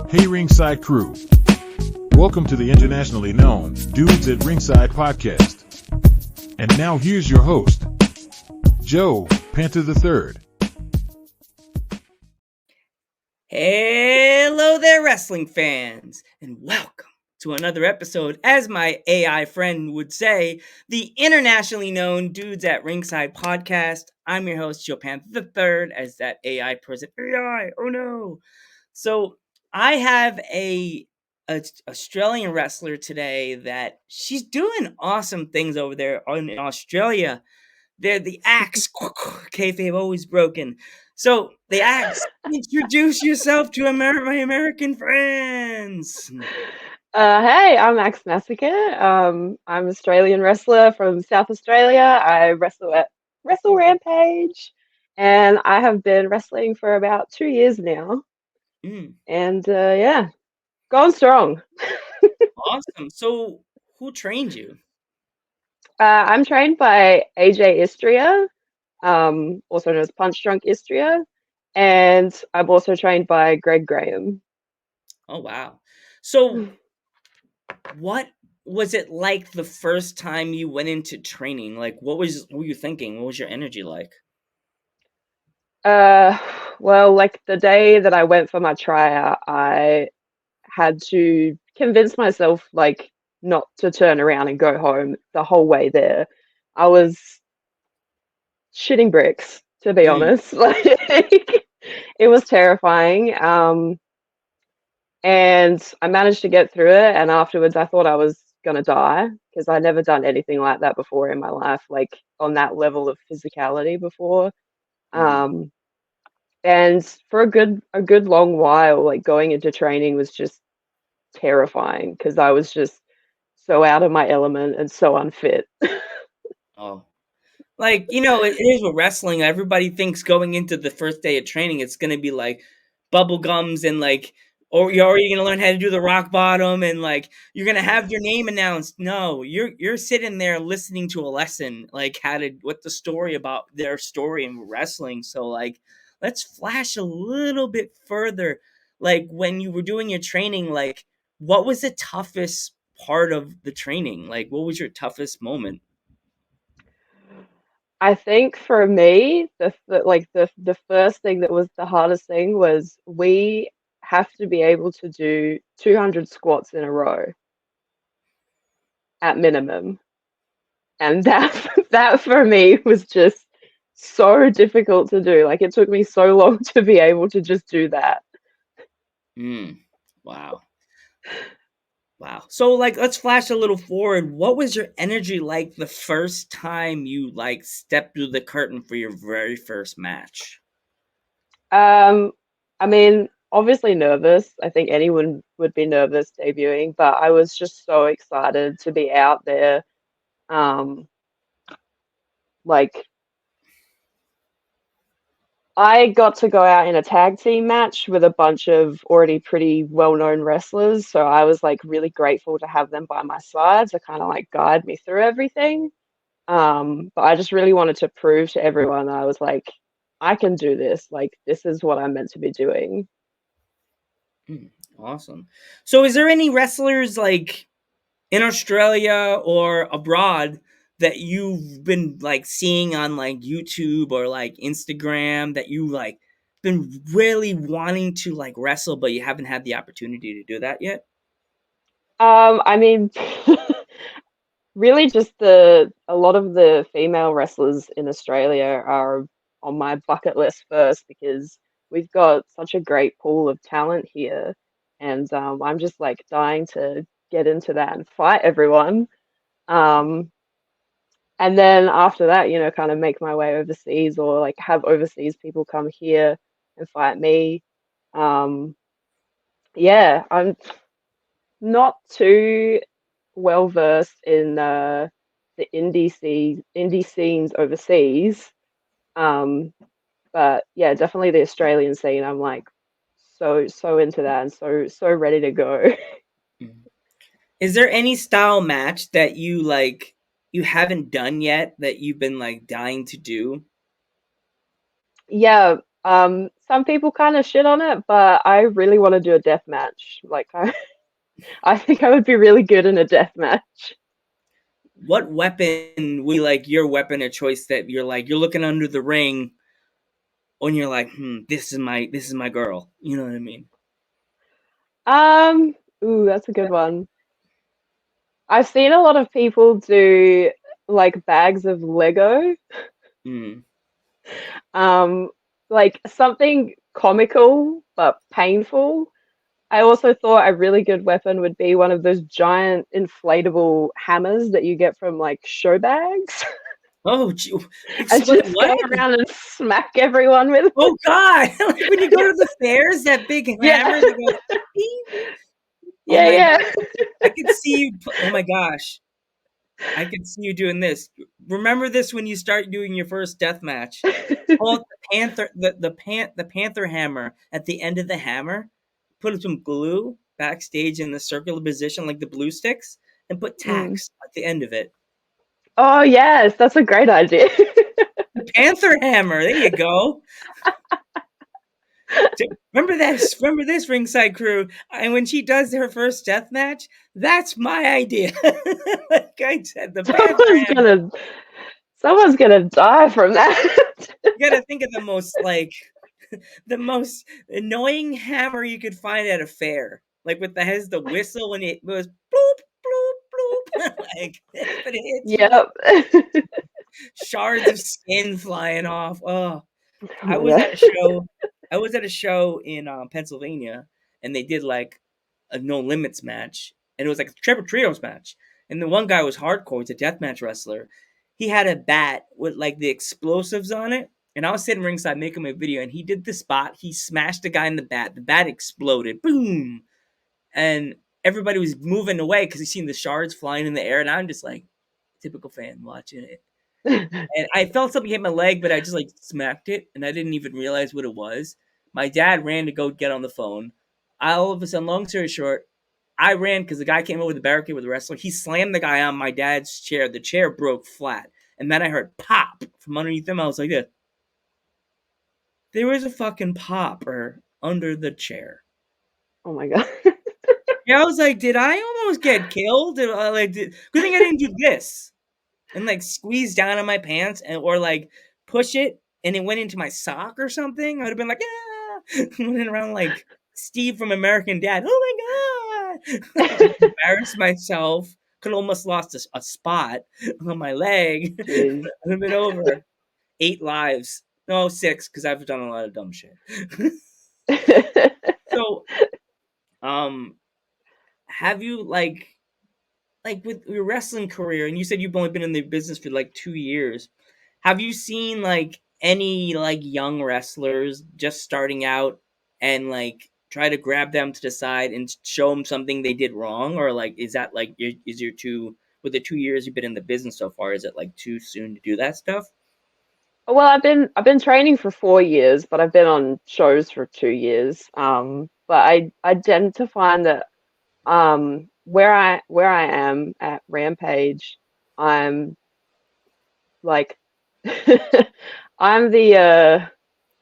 Hey Ringside crew, welcome to the internationally known Dudes at Ringside podcast. And now here's your host, Joe, Panther the Third. Hello there, wrestling fans, and welcome to another episode, as my AI friend would say, the internationally known Dudes at Ringside podcast. I'm your host, Joe Panther the Third, as that AI person. AI, oh no! So I have a Australian wrestler today that she's doing awesome things over there in Australia. They're the axe. Kayfabe always broken. So the axe. Introduce yourself to my American friends. Hey, I'm Massacre. I'm Australian wrestler from South Australia. I wrestle at Wrestle Rampage, and I have been wrestling for about 2 years now. And yeah, going strong. Awesome. So who trained you? I'm trained by AJ Istria, also known as Punch Drunk Istria, and I'm also trained by Greg Graham. Oh wow. So what was it like the first time you went into training? Like what were you thinking? What was your energy like? Well, like the day that I went for my tryout, I had to convince myself like not to turn around and go home the whole way there. I was shitting bricks, to be honest. Like it was terrifying. And I managed to get through it, and afterwards I thought I was gonna die because I'd never done anything like that before in my life, like on that level of physicality before. Um, and for a good long while, like going into training was just terrifying because I was just so out of my element and so unfit. Oh. Like, it is with wrestling. Everybody thinks going into the first day of training, it's going to be like bubble gums and like, or you're already going to learn how to do the rock bottom and like you're going to have your name announced. No, you're sitting there listening to a lesson, like what the story about their story in wrestling. So like, let's flash a little bit further. Like when you were doing your training, like what was the toughest part of the training? Like what was your toughest moment? I think for me, the first thing that was the hardest thing was we have to be able to do 200 squats in a row at minimum. And that that for me was just so difficult to do. Like it took me so long to be able to just do that. Wow. Wow. So like let's flash a little forward. What was your energy like the first time you like stepped through the curtain for your very first match? Um, I mean, obviously nervous. I think anyone would be nervous debuting, but I was just so excited to be out there. Um, like I got to go out in a tag team match with a bunch of already pretty well-known wrestlers, so I was like really grateful to have them by my side to kind of like guide me through everything. But I just really wanted to prove to everyone that I was like, I can do this. Like this is what I'm meant to be doing. Awesome. So is there any wrestlers like in Australia or abroad that you've been like seeing on like YouTube or like Instagram that you like been really wanting to like wrestle but you haven't had the opportunity to do that yet? I mean, really just a lot of the female wrestlers in Australia are on my bucket list first because we've got such a great pool of talent here, and I'm just like dying to get into that and fight everyone. Um, and then after that, kind of make my way overseas or like have overseas people come here and fight me. Um, yeah, I'm not too well versed in the indie scenes overseas. Um, but yeah, definitely the Australian scene. I'm like so into that and so ready to go. Mhm. Is there any style match that you like you haven't done yet that you've been like dying to do? Yeah. some people kind of shit on it, but I really want to do a death match. Like I think I would be really good in a death match. What weapon would be like your weapon of choice that you're like you're looking under the ring when you're like, this is my girl. You know what I mean? Ooh, that's a good one. I've seen a lot of people do like bags of Lego, Mm. um, like something comical but painful. I also thought a really good weapon would be one of those giant inflatable hammers that you get from like show bags. Oh, And just go what? around and smack everyone with it. Oh God! Like when you go to the fairs, that big Yeah, hammer that goes. Ding, ding. Oh yeah, my yeah. God! I could see you. Oh my gosh! I could see you doing this. Remember this when you start doing your first death match. Pull out the panther, the panther hammer at the end of the hammer. Put some glue backstage in the circular position, like the blue sticks, and put Mm. tacks at the end of it. Oh, yes, that's a great idea. The panther hammer. There you go. Remember this? Remember this, Ringside Crew? And when she does her first death match, that's my idea. Like I said, the Panther Someone's Hammer. gonna someone's gonna die from that. You gotta think of the most annoying hammer you could find at a fair. Like with the has the whistle and it goes bloop bloop bloop. Like but it hits you like Yep. shards of skin flying off. Oh. Oh I my was god. at a show. I was at a show in Pennsylvania, and they did like a no limits match, and it was like a triple trios match. And the one guy was hardcore; he's a deathmatch wrestler. He had a bat with like the explosives on it, and I was sitting ringside making my video, and he did the spot. He smashed the guy in the bat. The bat exploded, boom, and everybody was moving away because he seen the shards flying in the air, and I'm just like typical fan watching it. And I felt something hit my leg, but I just like smacked it, and I didn't even realize what it was. My dad ran to go get on the phone. All of a sudden, long story short, I ran because the guy came over the barricade with the wrestler. He slammed the guy on my dad's chair. The chair broke flat, and then I heard pop from underneath him. I was like, "This." There was a fucking popper under the chair. Oh my god. Yeah, I was like, "Did I almost get killed? Good thing I didn't do this." And like squeeze down on my pants or like push it and it went into my sock or something, I would have been like, yeah, running around like Steve from American Dad. Oh my god, embarrassed myself. Could almost lost a spot on my leg. Jeez. Would have been over 8 lives. No, 6 because I've done a lot of dumb shit. So, have you like with your wrestling career, and you said you've only been in the business for like 2 years. Have you seen like any like young wrestlers just starting out and like try to grab them to the side and show them something they did wrong, or like is that like is your two with the 2 years you've been in the business so far? Is it like too soon to do that stuff? Well, I've been training for 4 years, but I've been on shows for 2 years. But I tend to find that where I am at Rampage, I'm like I'm the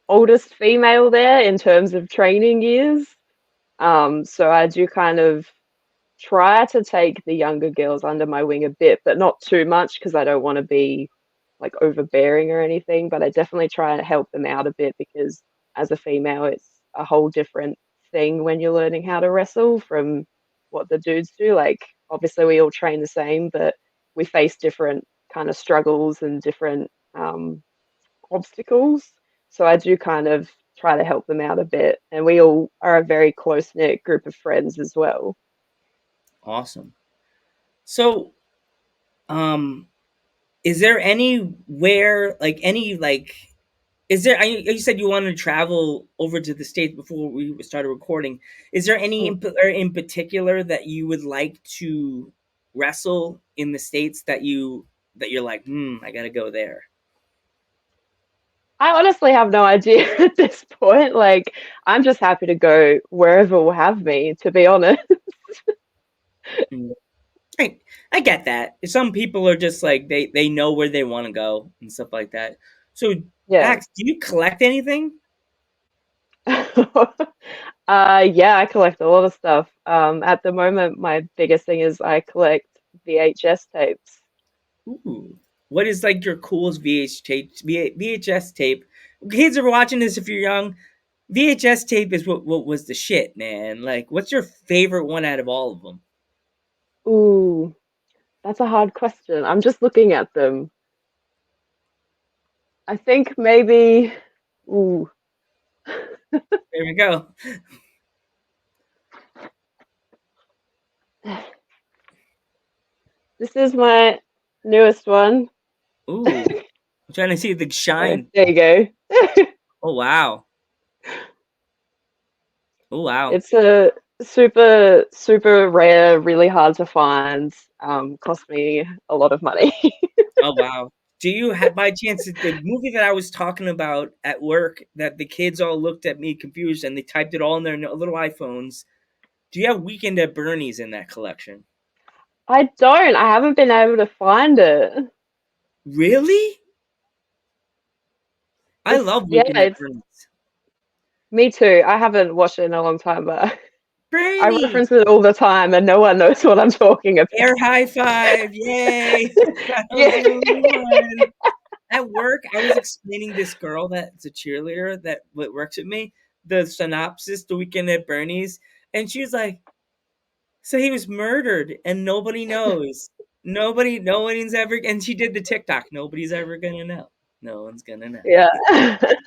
oldest female there in terms of training years. So I do kind of try to take the younger girls under my wing a bit, but not too much because I don't want to be like overbearing or anything. But I definitely try to help them out a bit because as a female, it's a whole different thing when you're learning how to wrestle from what the dudes do. Like, obviously, we all train the same, but we face different kind of struggles and different obstacles. So I do kind of try to help them out a bit. And we all are a very close knit group of friends as well. Awesome. So, um, is there anywhere like any like is there? You said you wanted to travel over to the states before we started recording. Is there any Mm. in particular that you would like to wrestle in the states that you're like, I gotta go there. I honestly have no idea at this point. Like, I'm just happy to go wherever will have me, to be honest. Mm. I get that. Some people are just like they know where they want to go and stuff like that. So, Yeah. Axe, do you collect anything? Yeah, I collect a lot of stuff. At the moment, my biggest thing is I collect VHS tapes. Ooh. What is like your coolest VHS tape? Kids are watching this if you're young. VHS tape is what was the shit, man. Like, what's your favorite one out of all of them? Ooh, that's a hard question. I'm just looking at them. I think maybe, ooh, There we go. this is my newest one. Ooh, I'm trying to see the So shine. there you go. Oh wow. Oh wow. It's a super, super rare, really hard to find. Cost me a lot of money. Oh wow. Do you have by chance the movie that I was talking about at work that the kids all looked at me confused and they typed it all in their little iPhones? Do you have Weekend at Bernie's in that collection? I don't. I haven't been able to find it. Really? I It's love yeah, Weekend at it's Bernie's. me too. I haven't watched it in a long time, but I Bernie, reference it all the time, and no one knows what I'm talking about. air high five! Yay! That was Yeah. the only one. At work, I was explaining this girl that's a cheerleader that works with me the synopsis, the Weekend at Bernie's, and she was like, "So he was murdered, and nobody knows. No one's ever." And she did the TikTok. Nobody's ever gonna know. No one's gonna know. Yeah.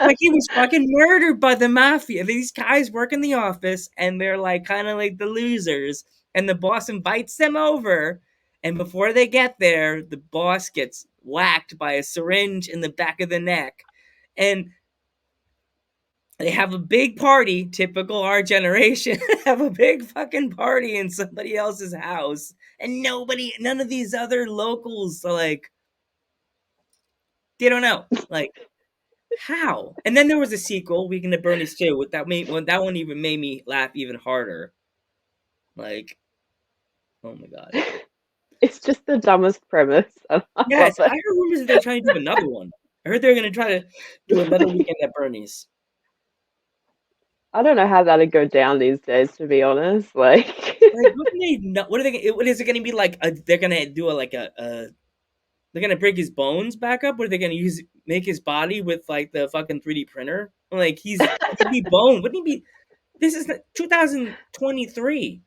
Like he was fucking murdered by the mafia. These guys work in the office and they're like kind of like the losers. And the boss invites them over. And before they get there, the boss gets whacked by a syringe in the back of the neck. And they have a big party, typical our generation, have a big fucking party in somebody else's house. And none of these other locals are like, they don't know. Like, how? And then there was a sequel, Weekend at Bernie's 2, with that one even made me laugh even harder. Like, oh my god. It's just the dumbest premise, and I love Yes, I it. heard rumors that they're trying to do another one. I heard they're gonna try to do another Weekend at Bernie's. I don't know how that'd go down these days, to be honest. Like, Like, what are they? What is it gonna be like? They're gonna do they're gonna break his bones back up. Or are they gonna make his body with like the fucking 3D printer? Like he could be bone. Wouldn't he be? This is 2023.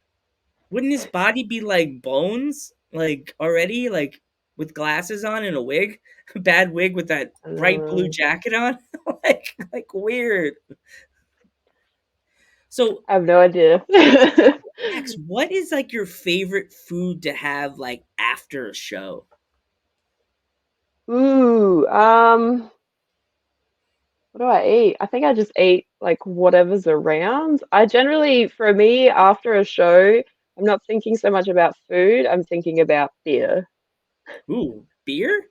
Wouldn't his body be like bones, like already, like with glasses on and a wig, bad wig with that bright blue uh, jacket on, like weird. So, I have no idea. Max, what is like your favorite food to have like after a show? Ooh, what do I eat? I think I just eat like whatever's around. I generally, for me, after a show, I'm not thinking so much about food, I'm thinking about beer. Ooh, beer.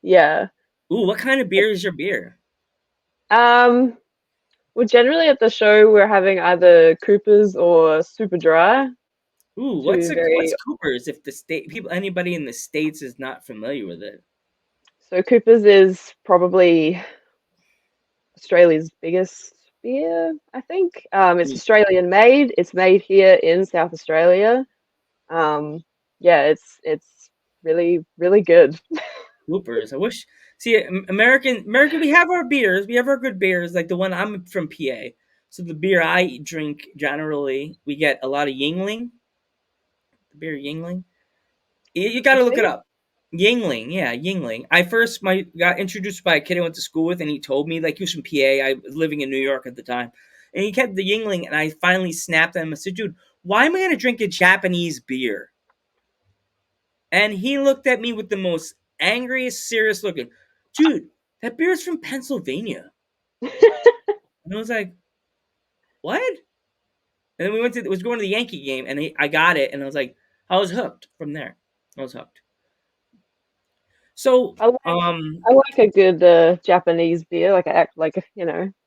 Yeah. Ooh, what kind of beer is your beer? Um, well, generally at the show, we're having either Coopers or Super Dry, Ooh, two what's very, Cooper's? If the state people, anybody in the states is not familiar with it. so Coopers is probably Australia's biggest beer, I think. It's Ooh, Australian made. It's made here in South Australia. Um, yeah, it's really, really good. Coopers. I wish. See, American. We have our beers. We have our good beers. Like the one I'm from PA. So the beer I drink generally, we get a lot of Yingling. The beer Yingling. You got I to look it think. up. Yingling, yeah, Yingling. I first got introduced by a kid I went to school with, and he told me like he was from PA. I was living in New York at the time, and he kept the Yingling, and I finally snapped at him. I said, "Dude, why am I gonna drink a Japanese beer?" And he looked at me with the most angriest, serious looking. Dude, that beer is from Pennsylvania. And I was like, what? And then we was going to the Yankee game, and I got it, and I was like, I was hooked from there. I was hooked. So, I like I like a good Japanese beer, like a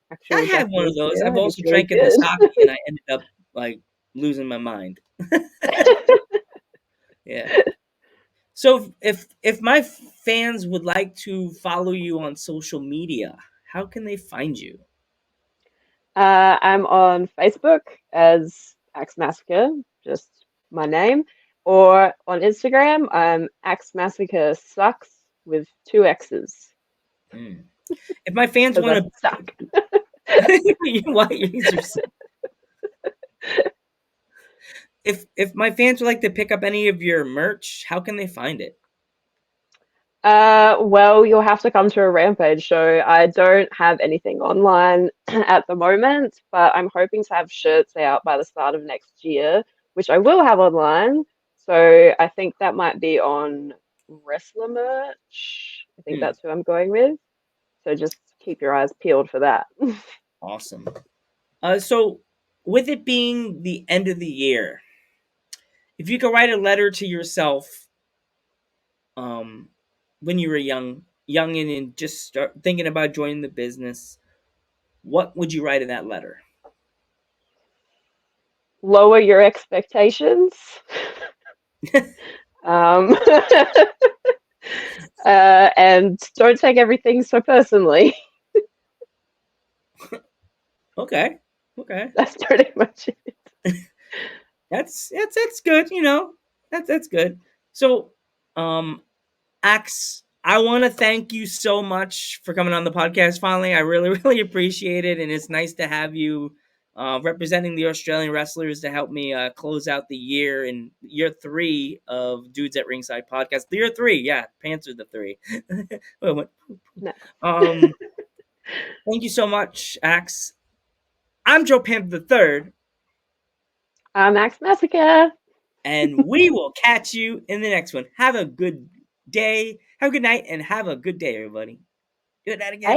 I actual had one of Japanese those. beer. I I've think it's also really drank in the good. sake, and I ended up like losing my mind. Yeah. So if my fans would like to follow you on social media, how can they find you? I'm on Facebook as Axe Massacre, just my name, or on Instagram, I'm Axe Massacre Sucks with two X's Mm. If my fans because I want suck. to, why if my fans would like to pick up any of your merch, how can they find it? Well, you'll have to come to a Rampage show. I don't have anything online at the moment, but I'm hoping to have shirts out by the start of next year, which I will have online. So I think that might be on Wrestler merch. I think Hmm. that's who I'm going with. So just keep your eyes peeled for that. Awesome. So with it being the end of the year, if you could write a letter to yourself, um, when you were young and just start thinking about joining the business, what would you write in that letter? Lower your expectations. Um, and don't take everything so personally. Okay. Okay. That's pretty much it. That's good, you know. That's good. So, um Axe, I want to thank you so much for coming on the podcast finally. I really, really appreciate it. And it's nice to have you representing the Australian wrestlers to help me close out the year in year 3 of Dudes at Ringside podcast. Year 3, yeah, Panther the 3. No. um, Thank you so much, Axe. I'm Joe Panther the 3rd, I'm Axe Massacre. and we will catch you in the next one. Have a good day, have a good night, and have a good day, everybody. Do that again.